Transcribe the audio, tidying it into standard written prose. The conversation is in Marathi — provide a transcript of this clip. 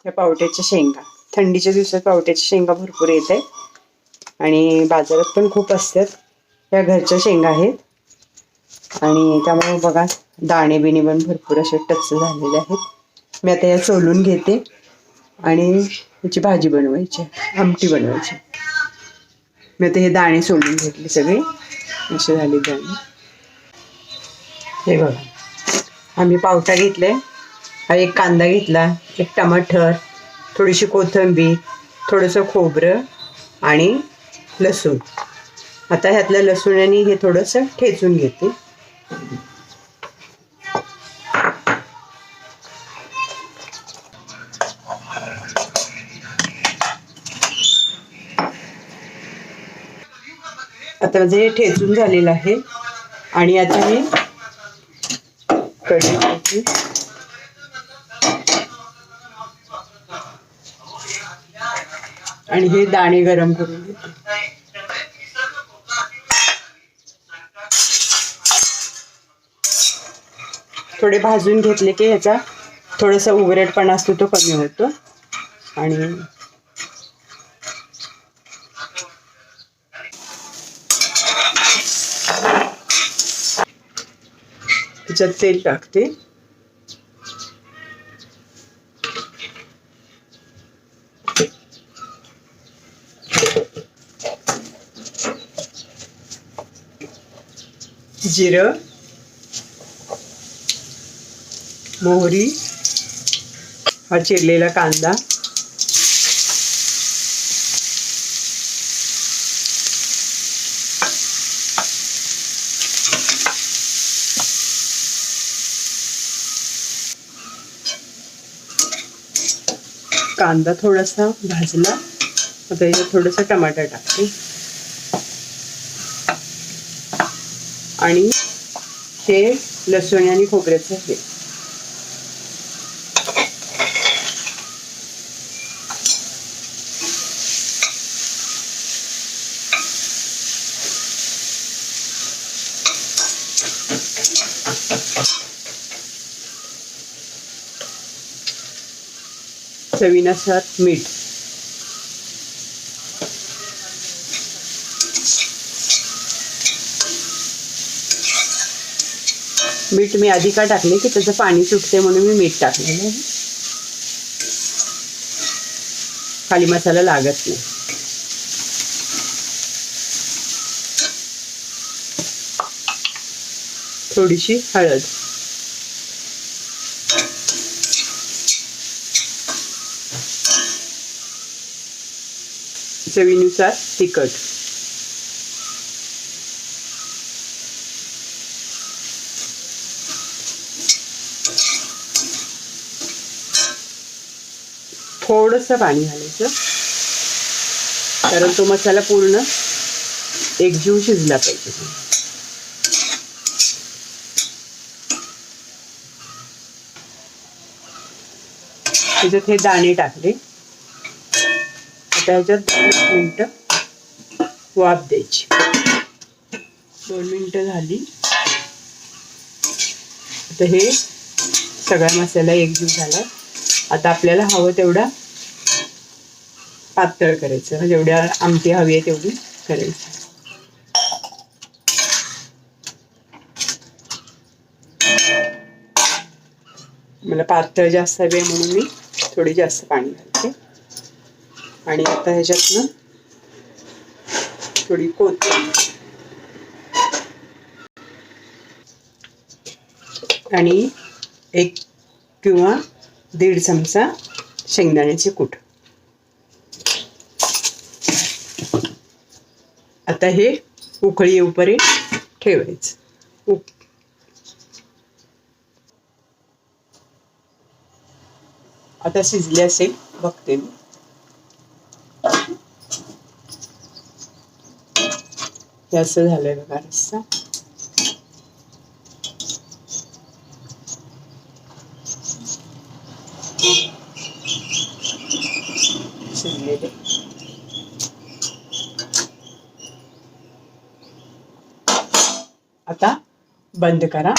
या पावट्याच्या शेंगा, थंडीच्या दिवसात पावट्याच्या शेंगा भरपूर येत आहेत आणि बाजारात पण खूप असतात. या घरच्या शेंगा आहेत आणि त्यामुळे बघा दाणे बिणे पण भरपूर असे टच्च झालेले आहेत. मी आता या सोलून घेते आणि याची भाजी बनवायची, आमटी बनवायची. मी आता हे दाणे सोलून घेतले सगळे, असे झाले दाणे. हे बघा, आम्ही पावटा घेतले, हा एक कांदा घेतला, एक टमाटर, थोडीशी कोथिंबीर, थोडंसं खोबरं आणि लसूण. आता ह्यातलं लसूण आणि हे थोडंसं ठेचून घेते. आता माझं हे ठेचून झालेलं आहे आणि आता हे कढईमध्ये आणि हे दाणे गरम करून घेते. थोडे भाजून घेतले की ह्याचा थोडासा उघरटपणा असतो तो कमी होतो. आणि त्याच्यात तेल टाकते. जिरं, मोहरी, हा चिरलेला कांदा, कांदा थोडासा भाजला, आता याच्यात थोडंसं टमाटर टाकते आणि हे लसूण आणि खोबऱ्याचं हे. चवीनुसार मीठ. मीठ मी आधी का टाकले की त्याचं पाणी सुटते म्हणून मी मीठ टाकलेलं आहे. खाली मसाला लागत नाही. थोडीशी हळद, चवीनुसार तिखट, थोडंसं पाणी घालायचं कारण तो मसाला पूर्ण एकजीव शिजला पाहिजे. त्याच्यात हे दाणे टाकले. आता ह्याच्यात 2 मिनिटं वाफ द्यायची. 2 मिनिटं झाली. आता हे सगळा मसाला एकजीव झाला. आता आपल्याला हवं तेवढा पातळ करायचं, जेवढ्या आमटी हवी आहे तेवढी करायची. मला पातळ जास्त हवी आहे म्हणून मी थोडी जास्त पाणी घालते. आणि आता ह्याच्यातनं थोडी कोथिंबीर आणि 1 किंवा 1.5 चमचा शेंगदाण्याचे कूट. आता हे उकळी येऊपर्यंत ठेवायचं. आता शिजले असेल बघते मी. हे असं झालंय बघा रस्सा. शिजलेले. आता बंद करा.